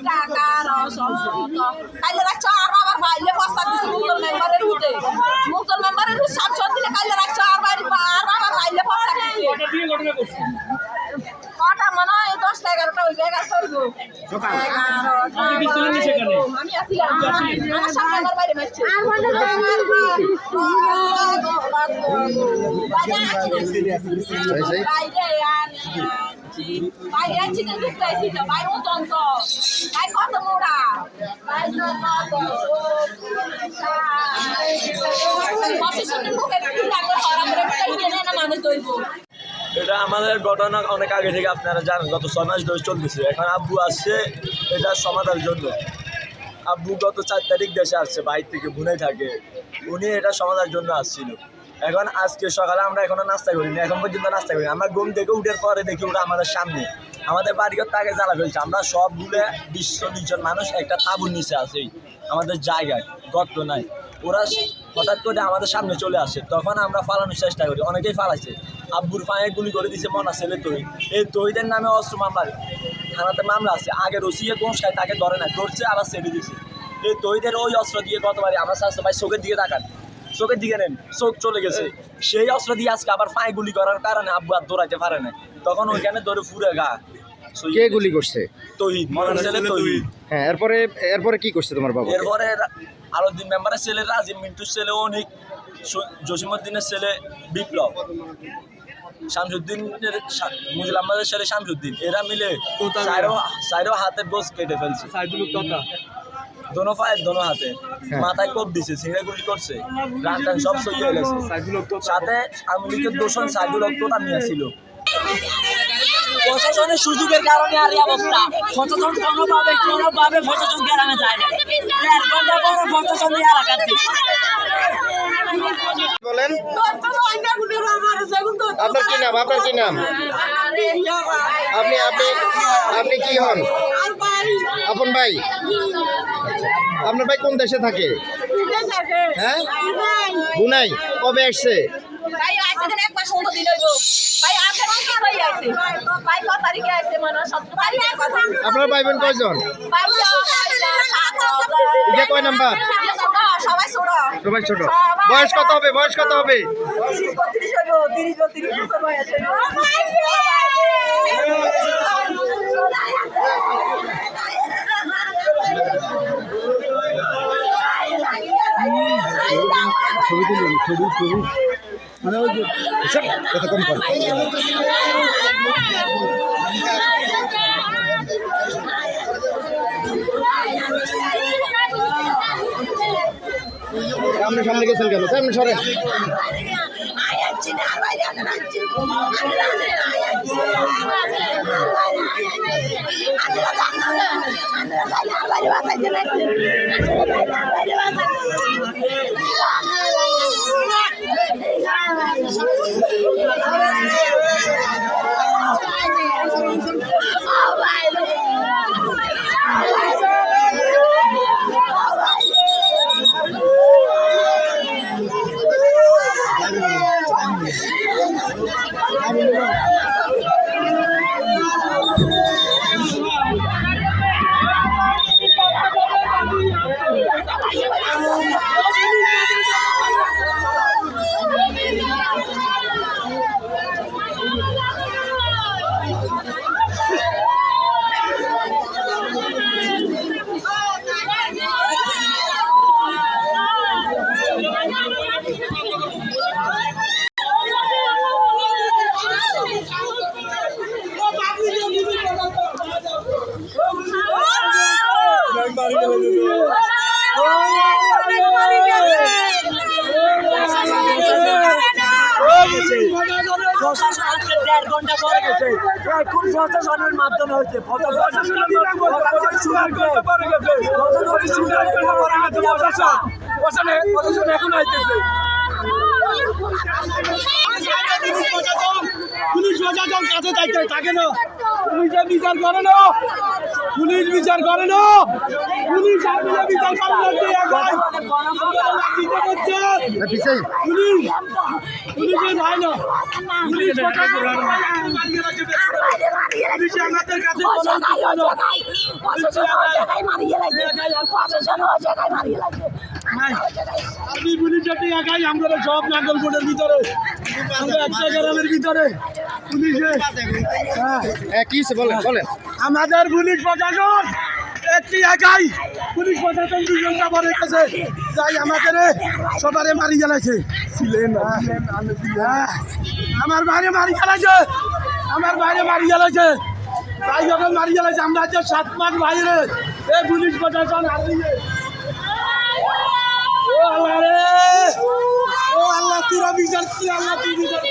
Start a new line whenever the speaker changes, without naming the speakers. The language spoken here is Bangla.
টাকার কাইলে রাখছো আর বাবার ভাইলে বস্তা দিছে মুক্তল মেম্বারের উঠে মুক্তল মেম্বারের সাংসদ দিলে কাইলে রাখছো আর বাবার ভাইলে বস্তা দিছে কটা মনে হয় 10টা 11টা ওই জায়গা করবো আমি আসিলাম আমার সামনে আমার বাইরে মারছে আর মনে বাইরে আছি না দুঃখ আছি তো বাইরে অন্তত ভাই কত মোড়া ভাই কত
এটা আমাদের ঘটনা অনেক আগে থেকে আপনারা জানেন, গত 6 মাস ধরে চলতেছে। এখন আব্বু আসছে এটা সমাধানের জন্য। আব্বু গত 4 তারিখ দেশে আসছে, বাইর থেকে ভুনে থাকে, উনি এটা সমাধানের জন্য আসছিল। এখন আজকে সকালে আমরা এখনো নাস্তা করিনি, এখন পর্যন্ত নাস্তা করিনি। আমরা ঘুম থেকে উঠার পরে দেখি ওরা আমাদের সামনে, আমাদের বাড়িঘর তাকে জ্বালা ফেলছে। আমরা সবগুলো 20-20 জন মানুষ একটা তাঁবুর নিচে আছি আমাদের জায়গায়, গর্ত নাই। ওরা হঠাৎ করে আমাদের সামনে চলে আসে, তখন আমরা ফালানোর চেষ্টা করি, অনেকেই ফালাইছে। আব্বুর পায়ে গুলি করে দিয়েছে মনা ছেলে তৈরি। এই তৈরিদের নামে অস্ত্র মামলা থানাতে মামলা আছে। আগে রসিয়ে গোঁসায় তাকে ধরে না, ধরছে আবার ছেড়ে দিয়েছে। এই তৈরিদের ওই অস্ত্র দিয়ে কতবারই আমরা স্বাস্থ্য ভাই চোখের দিকে তাকান, চোখের দিকে নেন, চোখ চলে গেছে। সেই অস্ত্র দিয়ে আজকে আবার পায়ে গুলি করার কারণে আব্বু আর দৌড়াইতে পারে না, তখন ওইখানে ধরে ফুরে গা।
কে গুলি করছে?
তৌহিদ, মনার ছেলে তৌহিদ।
হ্যাঁ, এরপরে কি করছে তোমার বাবা?
এরপরে আলাউদ্দিন মেম্বারের ছেলে রাজিম, মিন্টুর ছেলে অনিক, জসিমউদ্দিনের ছেলে বিপ্লব, শামসুদ্দিনের মুজিল আহমদের ছেলে শামসুদ্দিন, এরা মিলে চারো হাতে বোঝ কেটে ফেলছে। দোনো পায়ে দোনো হাতে, মাথায় কোপ দিছে, ছিঁড়ে গুলি করছে, রান টান সব সইয়ে গেছে। সাথে আওয়ামী লীগের দোষণ সাইদুল হকটা নিয়েছিল।
প্রশাসনের সুযোগের কারণে আর এই অবস্থা। সচেতন কোনোভাবে প্রশাসন গ্রামে যায় না। 1 ঘন্টা পর প্রশাসন এলাকার দিকে
বলেন, আপনার কি নাম? আপনার কি নাম? আপনি আপনি আপনি কি হন? আপন ভাই? আপনার ভাই কোন দেশে থাকে? হ্যাঁ, বুনাই। কবে আসছে?
ভাই আজকে দিন 1 মাস হলো দিল গো ভাই। আজকে কি ভাই আইছে ভাই? কত তারিখে আইছে? মানে 17 তারিখে কথা।
আপনার ভাই বোন কয়জন?
ভাই
এটা কয় নাম্বার?
সবাই ছোট।
সবাই ছোট। বয়স কত হবে? বয়স কত হবে?
30 হইবো, 30-32 বছর বয়স হইবো।
ছবি তুলুন, ছবি মানে ওই কথা কম কর। সামনে সামনে গেছেন কেন? সামনে সরেন।
প্রশাসন আজকে 1.5 ঘন্টা পরে গেছে। কোন প্রশাসনের মাধ্যমে হয়েছে? প্রশাসন এখন আইতেছে। পুলিশ প্রশাসন কাছে থাকে না, পুলিশে বিচার করে না, পুলিশ বিচার করে না, পুলিশ বিচার করে পুলিশে যায় না, পুলিশ আমাদের কাছে আমি পুলিশ জাতি একাই আমরা সব নাগলকোটের ভিতরে আমরা একটা গ্রামের ভিতরে পুলিশে
হ্যাঁ কি বলেন বলেন
আমাদের পুলিশ প্রশাসন একটি একাই পুলিশ প্রশাসন দুজনটা পরে গেছে যাই আমাদের সবারে মারি গেলাইছে আমার বাইরে মারি গেলাইছে আমার বাইরে মারি গেলাইছে তাই যখন মারি গেলাইছে আমরা যে 7 মাস বাইরে এই পুলিশ প্রশাসন হারিয়ে ও আল্লাহ রে ও আল্লাহ তুই বিচার কি আল্লাহ তুই বিচার